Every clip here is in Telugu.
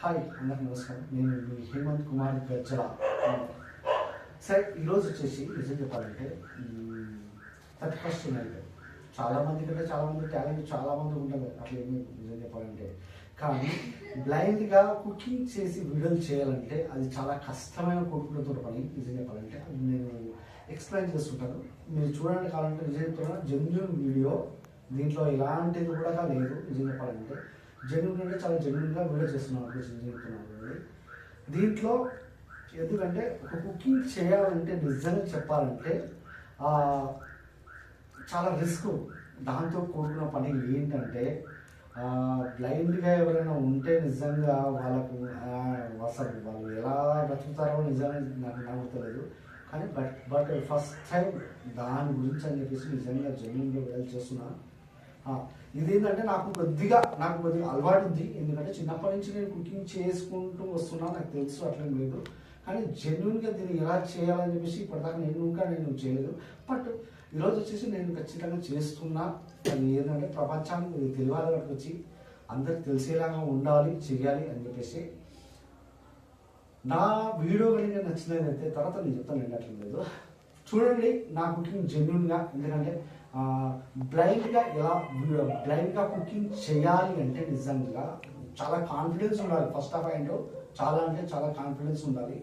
హాయ్ అందరికి నమస్కారం. నేను మీ హేమంత్ కుమార్ గజ్జల. సరే, ఈరోజు వచ్చేసి నిజం చెప్పాలంటే 31st నైట్ చాలామంది కంటే చాలామంది టాలెంట్ చాలామంది ఉంటుంది, అట్లా ఏమి నిజం చెప్పాలంటే. కానీ బ్లైండ్గా కుకింగ్ చేసి వీడియోలు చేయాలంటే అది చాలా కష్టమైన కొడుకులతో పని. నిజం చెప్పాలంటే అది నేను ఎక్స్ప్లెయిన్ చేస్తుంటాను, మీరు చూడండి. కావాలంటే నిజం చెప్తున్నా, జెన్యూన్ వీడియో, దీంట్లో ఎలాంటిది కూడా లేదు. నిజం చెప్పాలంటే జెన్యూన్ అంటే చాలా జెన్యూన్గా వీడియో చేస్తున్నాను, నిజం చెప్తున్నాను. దీంట్లో ఎందుకంటే ఒక కుకింగ్ చేయాలంటే నిజంగా చెప్పాలంటే చాలా రిస్క్. దాంతో కూడుకున్న పని ఏంటంటే బ్లైండ్గా ఎవరైనా ఉంటే నిజంగా వాళ్ళకు అసలు వాళ్ళు ఎలా బ్రతుకుతారో నిజంగా నాకు తెలియదు. కానీ బట్ ఫస్ట్ టైం దాని గురించి అని చెప్పేసి నిజంగా జెన్యూన్గా వీడియో చేస్తున్నా. ఇదేంటంటే నాకు కొద్దిగా అలవాటు ఉంది, ఎందుకంటే చిన్నప్పటి నుంచి నేను కుకింగ్ చేసుకుంటూ వస్తున్నా, నాకు తెలుసు, అట్లా లేదు. కానీ జెన్యున్గా దీన్ని ఎలా చేయాలని చెప్పేసి ఇప్పటిదాకా నేను చేయలేదు. బట్ ఈరోజు వచ్చేసి నేను ఖచ్చితంగా చేస్తున్నా. అది ఏంటంటే ప్రపంచానికి తెలియాలి, అక్కడికి వచ్చి అందరికి తెలిసేలాగా ఉండాలి, చేయాలి అని చెప్పేసి. నా వీడియో కనుక నచ్చినదైతే తర్వాత నేను చెప్తాను, అట్లా లేదు. చూడండి నా కుకింగ్ జెన్యున్గా, ఎందుకంటే బ్లైండ్గా కుకింగ్ చేయాలి అంటే నిజంగా చాలా కాన్ఫిడెన్స్ ఉండాలి. ఫస్ట్ ఆఫ్ ఆల్ చాలా కాన్ఫిడెన్స్ ఉండాలి.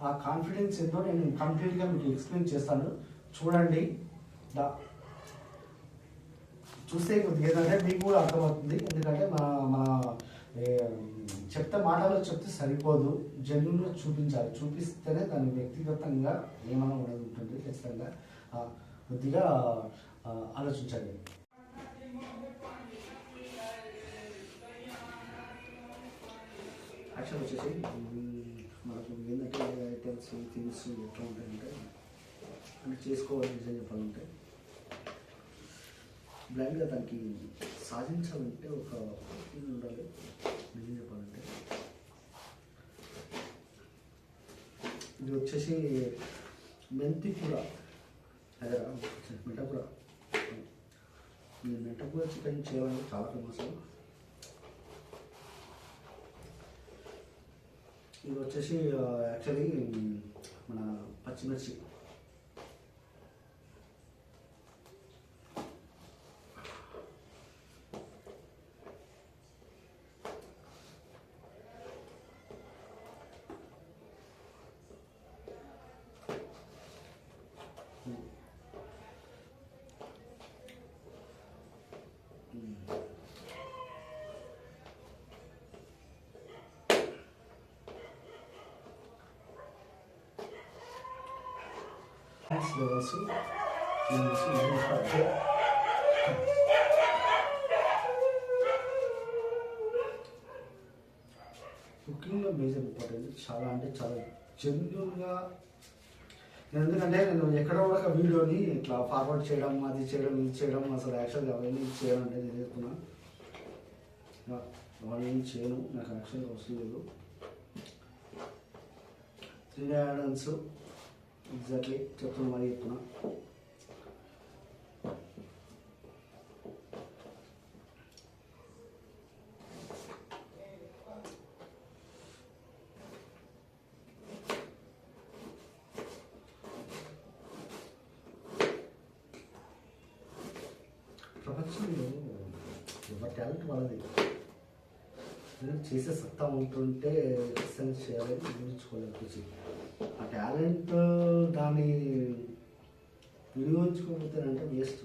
ఆ కాన్ఫిడెన్స్ ఏంటో నేను కంప్లీట్గా మీకు ఎక్స్ప్లెయిన్ చేస్తాను. చూడండి, చూస్తే ఏదంటే మీకు కూడా అర్థమవుతుంది. ఎందుకంటే మన మాటలో చెప్తే సరిపోదు, జెన్యున్గా చూపించాలి. చూపిస్తేనే దాన్ని వ్యక్తిగతంగా ఏమైనా ఉండదు ఉంటుంది. ఖచ్చితంగా కొద్దిగా ఆలోచించండి. యాక్చువల్ వచ్చేసి మనకు ఏంటంటే ఐటమ్స్ థింగ్స్ ఎట్లా ఉంటాయంటే అంటే చేసుకోవాలి. నిజం చెప్పాలంటే బ్లైండ్గా దానికి సాధించాలంటే ఒక ఇది ఉండాలి. నిజం చెప్పాలంటే ఇది వచ్చేసి మెంతి కూర, అదే మెంటకూర. ఈ మెంటకూర చికెన్ చేయాలంటే చాలా ఫేమస్. ఇది వచ్చేసి యాక్చువల్లీ మన పచ్చిమిర్చి, లెవెల్స్ కుకింగ్లో మేజర్ ఇంపార్టెంట్. చాలా జెన్యూన్గా, ఎందుకంటే నేను ఎక్కడ కూడా వీడియోని ఇట్లా ఫార్వర్డ్ చేయడం, అది చేయడం, ఇది చేయడం, అసలు యాక్చువల్గా అవన్నీ చేయడం అంటే నేను చెప్తున్నా. అవన్నీ చేయను, నాకు యాక్చువల్గా అవసరం లేదు. 3 ఆడన్స్ ఎగ్జాక్ట్లీ చెప్తున్నా, మరి చెప్తున్నా. ప్రపంచంలో ఎవరి టాలెంట్ వాళ్ళది, చేసే సత్తా ఉంటుంటే ఖచ్చితంగా చేయాలని వినియోగించుకోవాలి. ఆ టాలెంట్ దాన్ని వినియోగించుకోకపోతేనంటే వేస్ట్.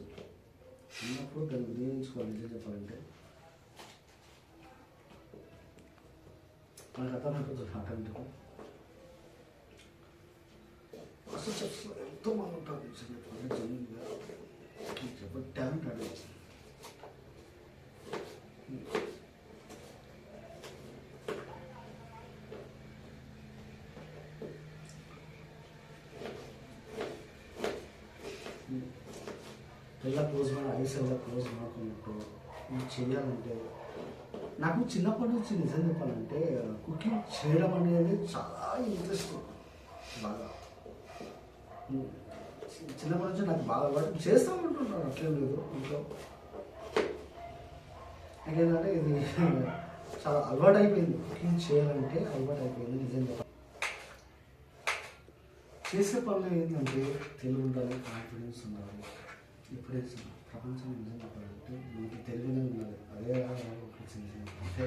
ఉన్నప్పుడు దాన్ని వినియోగించుకోవాలి. నిజం చెప్పాలంటే మనకు అర్థమైపోతుంది. ఆటోమేటిక్ అసలు చెప్తున్నా, ఎంతో మంది ఉంటారు నిజం చెప్పాలంటే. జెన్యూన్గా చెప్పండి, టాలెంట్ అంటే ಎಲ್ಲ ಕ್ಲೋಸ್ ಮಾಡಿ, ಐಸ್ ಎಲ್ಲ ಕ್ಲೋಸ್ ಮಾಡ್ಕೊಂಡ್ಬಿಟ್ಟು ఇది చేయాలంటే నాకు చిన్నప్పటి నుంచి నిజం చెప్పాలంటే కుకింగ్ చేయడం అనేది చాలా ఇంట్రెస్ట్. బాగా చిన్నప్పటి నుంచి నాకు బాగా చేస్తూ ఉంటుంటాను, అట్లేం లేదు. ఇంట్లో నాకేంటంటే ఇది చాలా అలవాటు అయిపోయింది. కుకింగ్ చేయాలంటే అలవాటు అయిపోయింది నిజంగా. చేసే పనులు ఏంటంటే తెలివి ఉండాలి, కాన్ఫిడెన్స్ ఉండాలి. ఎప్పుడైతే ప్రపంచం నిజంగా చెప్పాలంటే మనకి తెలివినే ఉండాలి. అదే అంటే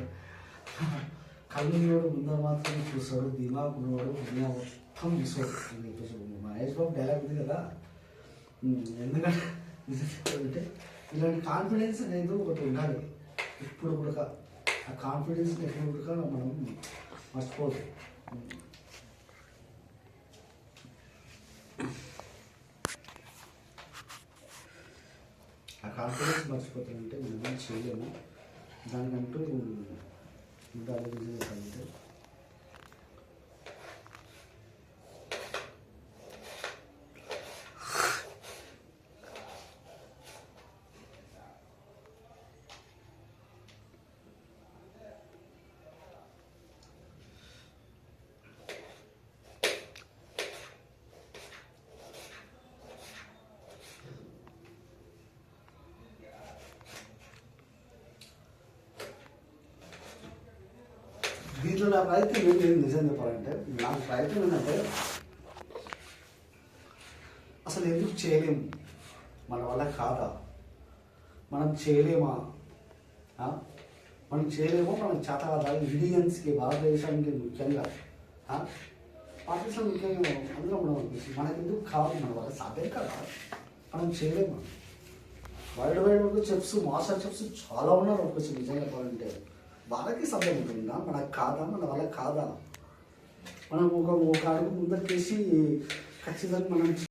కళ్ళున్నోడు ముందర మాత్రమే చూస్తాడు, దిమాగ్ ఉన్నవాడు దునియా మొత్తం చూస్తాడు అని చెప్పేసి మహేష్ బాబు డైలాగ్ ఉంది కదా. ఎందుకంటే నిజంగా ఇలాంటి కాన్ఫిడెన్స్ అనేది ఒకటి ఉండాలి ఇప్పుడు కూడా. ఆ కాన్ఫిడెన్స్ని ఎప్పుడు కూడా మనం మర్చిపోదు. ఆ కాన్ఫిడెన్స్ మర్చిపోతానంటే మనం చేయలేము. దానికంటూ ఉండాలి నిజంగా అంటే. దీంట్లో నా ప్రయత్నం ఏం లేదు నిజం చెప్పాలంటే. నాకు ప్రయత్నం ఏంటంటే అసలు ఎందుకు చేయలేము, మన వల్ల కాదా, మనం చేయలేమా, మనం చేయలేమో, మనం చేత కాదా. ఇండియన్స్కి, భారతదేశానికి ముఖ్యంగా పాకిస్తాన్ ముఖ్యంగా అందులో మనం మనకి ఎందుకు కాదు, మన వల్ల సాధ్యం కదా, మనం చేయలేమా. World wide chefs, master chefs చాలా ఉన్నారు. ఒకసారి నిజంగా చెప్పాలంటే వాళ్ళకి సమయం ఉంటుందా, మనకు కాదా, మన వాళ్ళకి కాదా. మనం ఒక అడుగు ముందరికేసి ఖచ్చితంగా మనం చెప్పాలంటే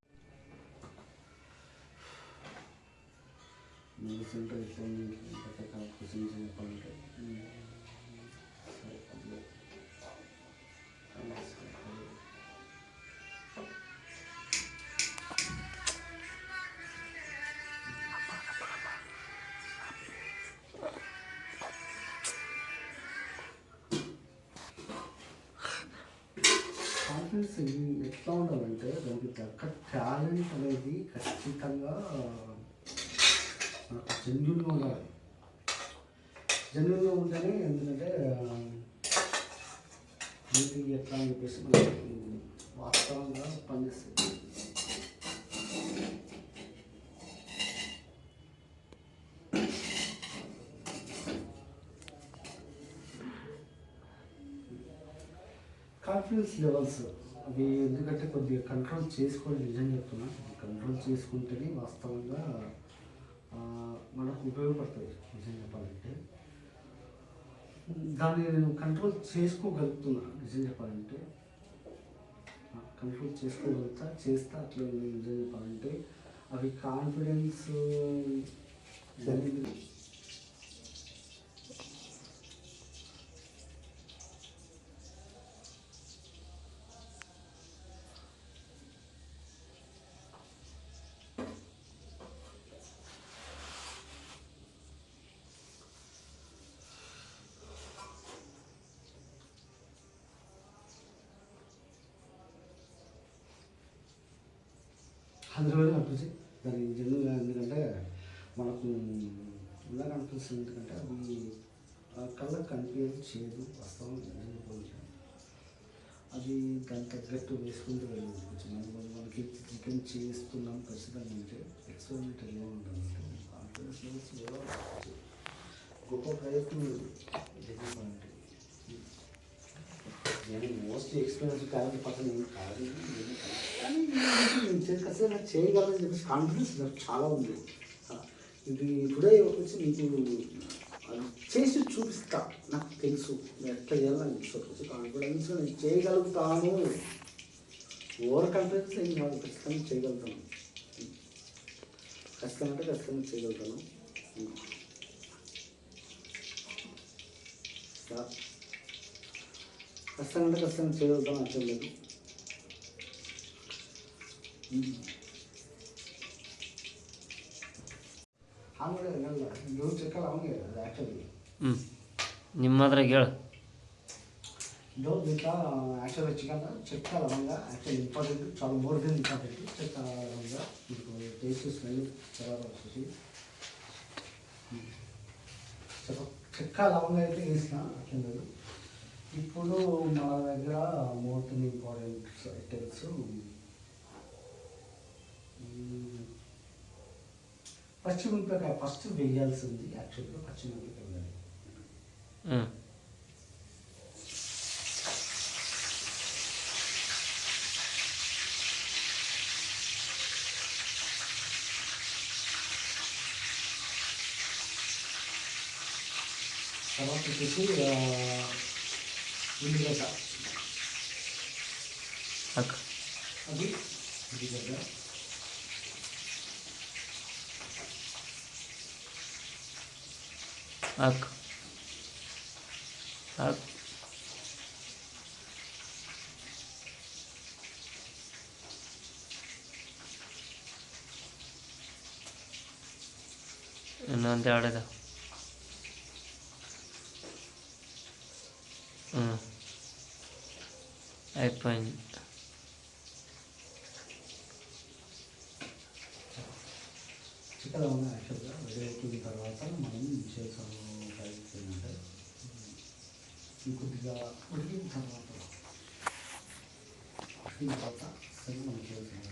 కాన్ఫిడెన్స్ ఎట్లా ఉండాలంటే దానికి తగ్గ టాలెంట్ అనేది ఖచ్చితంగా మనకు జెన్యున్గా ఉండాలి. జెన్యున్గా ఉంటేనే ఎందుకంటే మీకు ఎట్లా అని చెప్పేసి మనకి వాస్తవంగా పనిచేస్తుంది. కాన్ఫిడెన్స్ లెవెల్స్ అవి ఎందుకంటే కొద్దిగా కంట్రోల్ చేసుకోవాలి. నిజంగా చెప్తున్నా, కంట్రోల్ చేసుకుంటేనే వాస్తవంగా మనకు ఉపయోగపడుతుంది. నిజం చెప్పాలంటే దాన్ని నేను కంట్రోల్ చేసుకోగలుగుతున్నా. నిజం చెప్పాలంటే కంట్రోల్ చేసుకోగలుగుతా, చేస్తా. అట్లా నిజం చెప్పాలంటే అవి కాన్ఫిడెన్స్ జరిగింది. అందులోనే అనిపించి దాని జన్యుగా ఎందుకంటే మనకు ఇలా అనిపిస్తుంది. ఎందుకంటే అవి కళ్ళకు కనిపించేది చేయదు, వాస్తవం అది దాని తగ్గట్టు వేసుకుంటూ వెళ్ళవచ్చు. మనకి చికెన్ చేస్తున్నాం ఖచ్చితంగా అంటే ఎక్స్పెరిమెంట్ ఎలా ఉంటుందంటే కాన్ఫిడెన్స్ లెవెల్స్ గొప్ప ప్రయత్నం అంటే నేను మోస్ట్లీ ఎక్స్పీరియన్స్ టాలెంట్ పర్సన్ ఏం కాదు, కానీ ఖచ్చితంగా నాకు చేయగలని చెప్పేసి కాన్ఫిడెన్స్ నాకు చాలా ఉంది. ఇది ఇప్పుడే వచ్చి మీకు చేసి చూపిస్తా, నాకు తెలుసు నేను ఎట్లా చేయాలని వచ్చి కాన్ఫిడెన్స్ నేను చేయగలుగుతాను. ఓవర్ కాన్ఫిడెన్స్ ఏం కాదు, ఖచ్చితంగా చేయగలుగుతాను. ఖచ్చితంగా అంటే ఖచ్చితంగా చేయగలుగుతాను. ఖచ్చితంగా అంటే ఖచ్చితంగా చేయగలుగుతాను. అర్థం లేదు. ನಿಮ್ಮ ಹತ್ರ ಹೇಳು. ಇದು దీంట్లో యాక్చువల్గా చికెన్ చెక్క లవంగా యాక్చువల్ ఇంపార్టెంట్, చాలా మోర్ దెన్ ఇంపార్టెంట్. చెక్క లవంగా మీకు టేస్ట్ స్మెల్ చాలా వచ్చేసి చెక్క లవంగా అయితే వేసిన అట్లేదు. ఇప్పుడు మన దగ్గర మోస్ట్ ఇంపార్టెంట్ ఐటమ్స్ పచ్చిమిరపకాయ ఫస్ట్ వేయాల్సింది. యాక్చువల్గా పచ్చిమిరపకాయ వేయాలి. తర్వాత వచ్చేసి ఉల్లిగడ్డ, అది ఉల్లిగడ్డ, ಇನ್ನೊಂದು ಎರಡಿದೆ. అయిపోయింది. చికెన్ ఉన్న యాక్చువల్గా రెడీ అయిపోయిన తర్వాత మనం చేసాము ప్రయత్నం ఏంటంటే కొద్దిగా ఉడికిన తర్వాత సరే మనం చేసాము.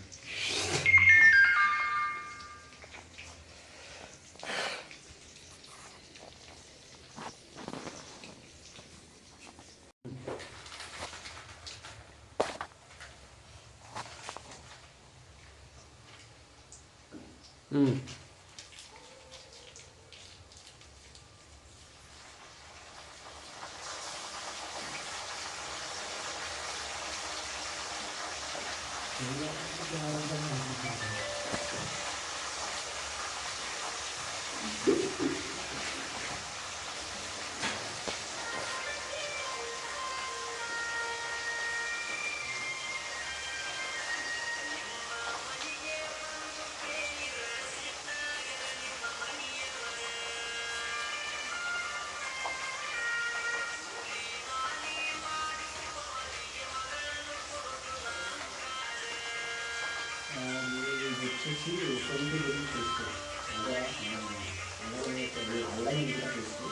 వచ్చేసి సొంత గురించి చేసుకో అల్లం ఇంకా చేసుకో.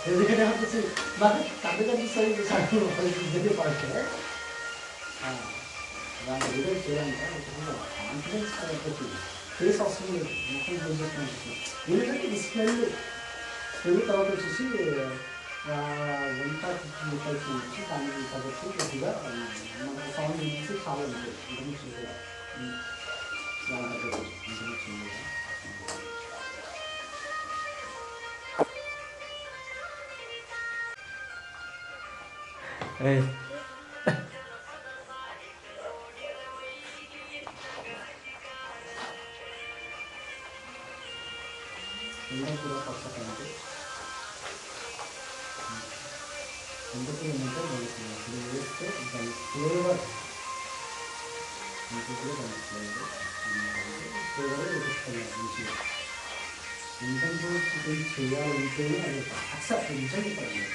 ఎందుకంటే నాకు తల్లిదండ్రులు సరిగ్గా ఇద్దరే పడితే దాని వీడియో చేయాలంటే కాన్ఫిడెన్స్ కాబట్టి ఫేస్ అవసరం లేదు. మొత్తం యూజ్ చేసినట్టు ఎందుకంటే ఇది స్మెల్ తర్వాత వచ్చేసి 150 నుంచి దానికి కాబట్టి కొద్దిగా మనకు సౌండ్ నుంచి చాలా ఉంటుంది. ఇంటర్నెట్ చేయగా దాని తగ్గట్టు ఇంటర్నెట్ చేయగా కూడా పచ్చకంటే ఎందుకు ఏమంటే మనకి అప్పుడు వేస్తే దాని ఫ్లేవర్ ఇంకొకటి దాని ఫ్లేవర్ చూపిస్తున్నాను మంచిగా. ఇంటర్నెట్లో చికెన్ చేయాలంటేనే అది యాక్సెప్ట్ నిజంగా పడలేదు.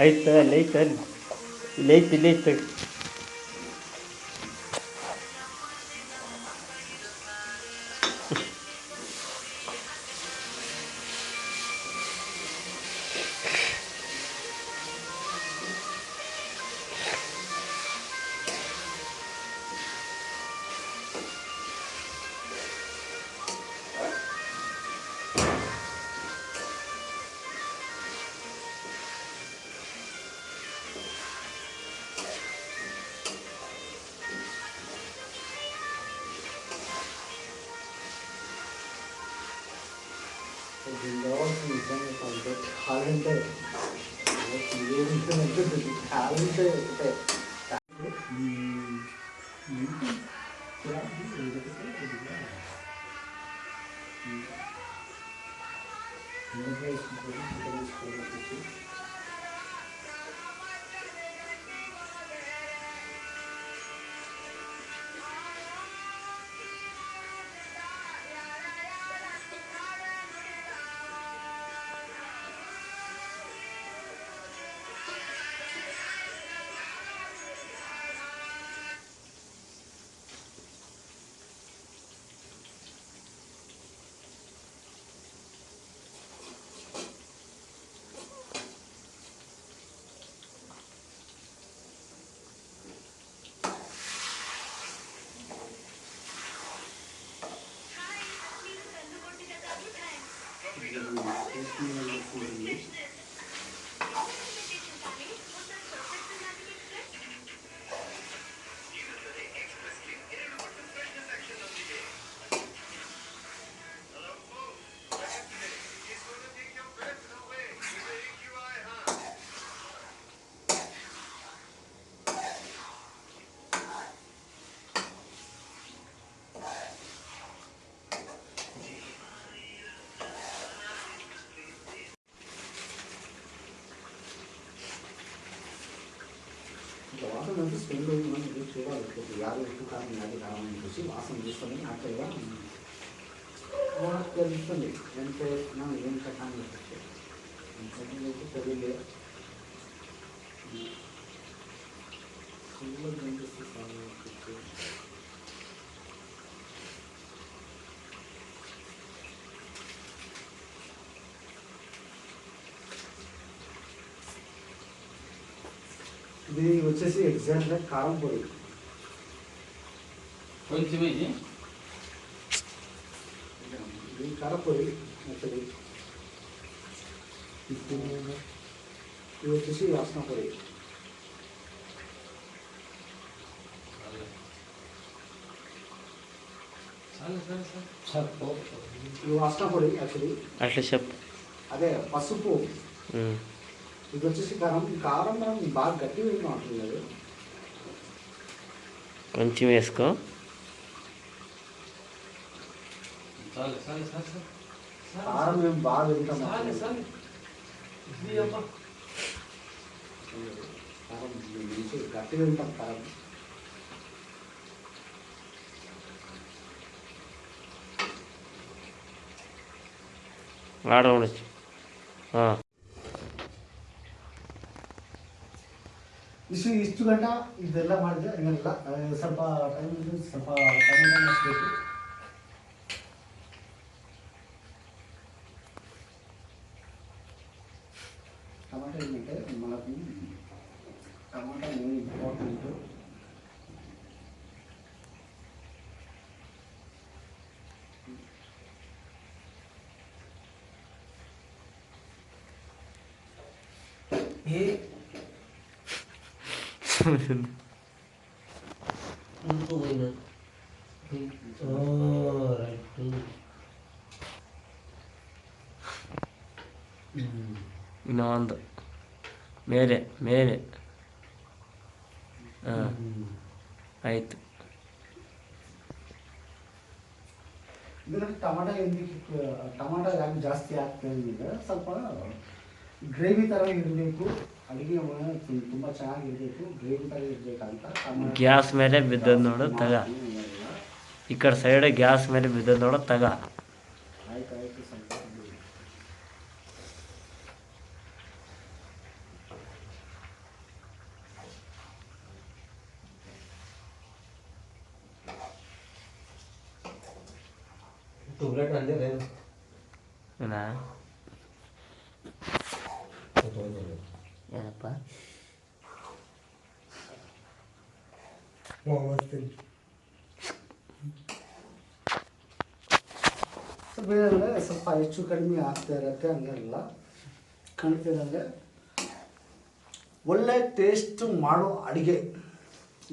ಆಯ್ತಾ ಲೇಟ್ కావాలంటే కావాలంటే ఇందులో వేసుకుంటారు చికెన్ వేసుకోవచ్చు. వాసన అంటే స్మెల్ మనం చూడాలి, యాభై ఎక్కువ కారం యాభై కారం అని చూసి వాసన చూసుకొని యాక్చువల్గా తెలుస్తుంది ఎంత వేసుకున్నాం ఏం కట్టాలని చెప్పచ్చు. అయితే తెలియలే ఇది వచ్చేసి ఎగ్జాక్ట్గా కారం పొడి. కొంచెమే ఇది కారపొడి యాక్చువల్లీ. ఇది వచ్చేసి వాసన పొడి. ఇది వాసన పొడి యాక్చువల్లీ. అట్లా చెప్పు. అదే పసుపు. ఇది వచ్చేసి కారం. కారం మనం బాగా గట్టిగా వేయడం అంటున్నారు. కొంచెం వేసుకో. కారం మేము బాగా తింటాం. కారం గట్టిగా తింటాం కారం. ಆಡ ಉಣಿಸಿ ಹಾಂ ಇಷ್ಟು ಗಂಟ ಇದೆಲ್ಲ ಮಾಡಿದ್ರೆ ಹಂಗಲ್ಲ, ಸ್ವಲ್ಪ ಟೈಮ್ ಹಾಕಬೇಕು. టమాటా ఏంటంటే మనకు టమాటా మెయిన్ ఇంపార్టెంట్. ಇನ್ನೊಂದು ಮೇಲೆ ಮೇಲೆ ಹಾಂ ಆಯಿತು. ಇದರಲ್ಲಿ ಟಮಾಟಾ ఎందుకు ಟಮಾಟಾ ಯಾಕೆ ಜಾಸ್ತಿ ಆಗ್ತಾ ಇದೆ, ಸ್ವಲ್ಪ ಗ್ರೇವಿ ಥರ ಇರಬೇಕು. ಅಡುಗೆ ತುಂಬ ಚೆನ್ನಾಗಿರಬೇಕು, ಗ್ರೇವಿ ಥರ ಇರಬೇಕಂತ. ಗ್ಯಾಸ್ ಮೇಲೆ ಬಿದ್ದದ್ದು ನೋಡು ತಗ, ಈ ಕಡೆ ಸೈಡ್ ಗ್ಯಾಸ್ ಮೇಲೆ ಬಿದ್ದದ್ದು ನೋಡು ತಗ. ಆಯ್ತು ಆಯಿತು ಸ್ವಲ್ಪ ಟ್ಯೂಬ್ಲೈಟ್ ಅಂದೇ ಏನಾ ಏನಪ್ಪ ಸ್ವಲ್ಪ ಹೆಚ್ಚು ಕಡಿಮೆ ಆಗ್ತಾ ಇರುತ್ತೆ, ಹಂಗೆಲ್ಲ ಕಾಣ್ತಿರಂಗೆ. ಒಳ್ಳೆ ಟೇಸ್ಟ್ ಮಾಡೋ ಅಡುಗೆ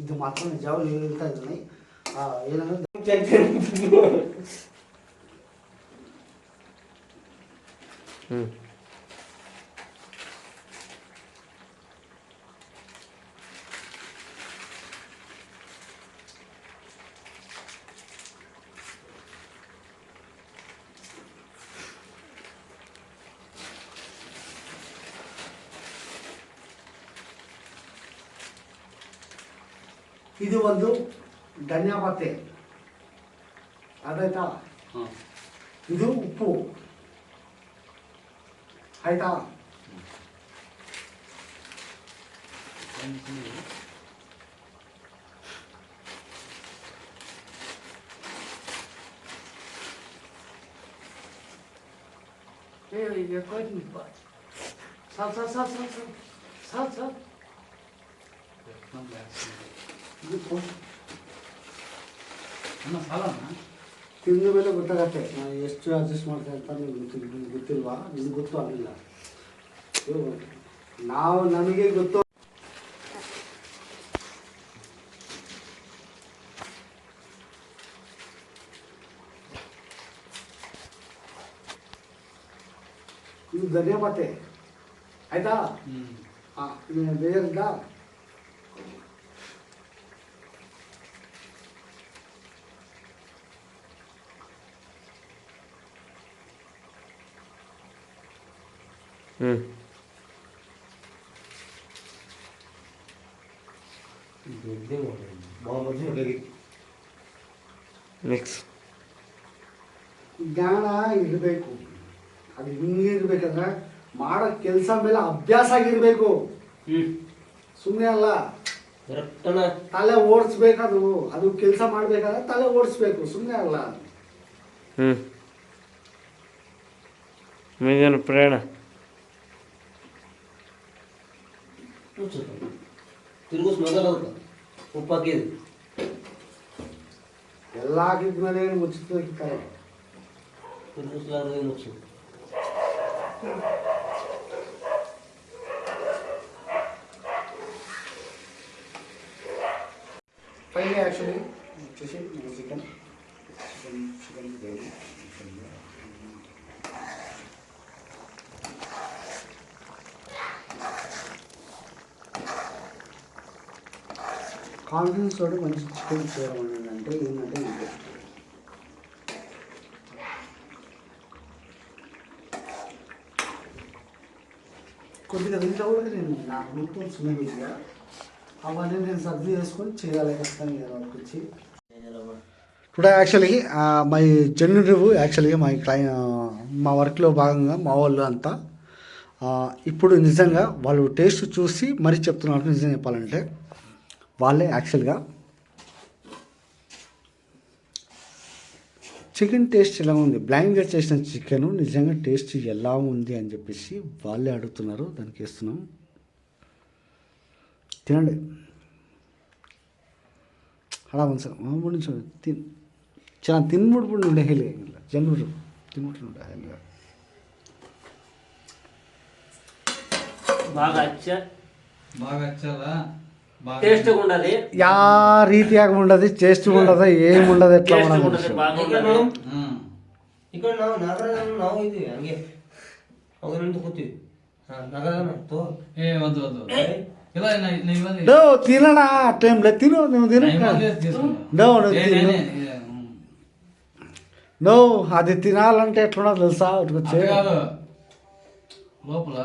ಇದು ಮಾತ್ರ ನಿಜವಾಗ್ಲೂ ಹೇಳ್ತಾ ಇದ್ದೀನಿ. ಏನಂದ್ರೆ ಇದು ಒಂದು ಧನಿಯಾ ಪತ್ತೆ ಅದಾಯ್ತಾ. ಇದು ಉಪ್ಪು ಆಯ್ತಾ. ಸಾಲ್ ತಿಂದ ಮೇಲೆ ಗೊತ್ತಾಗತ್ತೆ ನಾನು ಎಷ್ಟು ಅಡ್ಜಸ್ಟ್ ಮಾಡ್ತೇನೆ ಅಂತ ನಿಮ್ಗೆ ಗೊತ್ತಿಲ್ವಾ? ನಿಮ್ಗೆ ಗೊತ್ತು ಆಗಿಲ್ಲ. ನಮಗೆ ಗೊತ್ತು. ಇದು ಧನಿಯಾ ಪತ್ತೆ ಆಯ್ತಾ. ಬೇರೆಲ್ಲ ಮಿಕ್ಸ್ ಜ್ಞಾನ ಇರಬೇಕು. ಅದು ಹಿಂಗೆ ಇರ್ಬೇಕಂದ್ರೆ ಮಾಡೋ ಕೆಲಸ ಮೇಲೆ ಅಭ್ಯಾಸ ಆಗಿರ್ಬೇಕು. ಸುಮ್ಮನೆ ಅಲ್ಲ, ತಲೆ ಓಡಿಸ್ಬೇಕದು. ಅದು ಕೆಲಸ ಮಾಡ್ಬೇಕಾದ್ರೆ ತಲೆ ಓಡಿಸ್ಬೇಕು, ಸುಮ್ಮನೆ ಅಲ್ಲ. ಮುಂದಿನ ಪ್ರಯಾಣ ತಿರುಗಿಸ್ ಮೊದಲ ಉಪ್ಪು ಹಾಕಿದ್ದು ಎಲ್ಲ ಹಾಕಿದ್ಮೇಲೆ ಮುಚ್ಚಿರ್ತಾರೆ. ತಿರುಗಿಸ್ಲಾರ್ದೆ ಮುಚ್ಚು. పైన యాక్చువల్లీ వచ్చేసి చికెన్ గ్రేవీ కాన్ఫిడెన్స్ తోటి మంచి చికెన్ చేయడం అంటే ఏంటంటే ఇది కొద్దిగా దీంట్లో కూడా నేను నా గ్రూప్తో సున్నగా అవన్నీ నేను సర్ది చేసుకొని చేయాలి ఖచ్చితంగా వాళ్ళకి వచ్చి. Today actually my genuine review actually మా వర్క్లో భాగంగా మా వాళ్ళు అంతా ఇప్పుడు నిజంగా వాళ్ళు టేస్ట్ చూసి మరీ చెప్తున్నారు. నిజం చెప్పాలంటే వాళ్ళే యాక్చువల్గా చికెన్ టేస్ట్ ఎలా ఉంది, బ్లైండ్గా చేసిన చికెన్ నిజంగా టేస్ట్ ఎలా ఉంది అని చెప్పేసి వాళ్ళే అడుగుతున్నారు. దానికి వేస్తున్నాం, తినండి. ಅಲ್ಲ ಒಂದು ಸಲ ಮುಡಿಸು ಚೆನ್ನಾಗಿ ತಿನ್ಬಿಟ್ಬಿಟ್ಟು ನೋಡಿ ಹೇಳಿ ಇಲ್ಲ ಜನರು ತಿನ್ಬಿಟ್ಟು ನೋಡಿ ಹೇಳಿ టేస్ట్ ఉండదు. యా ರೀತಿಯಾಗಿ ఉండదు, ಟೇಸ್ಟ್ ఉండదు, ಏನ್ ఉండదు, ಎಟ್లా ఉండదు. ఇక్కడ ನಾವು ನಗರದ ನಾವು ಇದೀವಿ ಹಂಗೆ ಅವರಿಂದ ಕೂತೀವಿ ನಗರದ తినడా టైంలో తిను, నువ్వు తిను. నువ్వు అది తినాలంటే ఎట్లున్నా తెలుసా? లోపల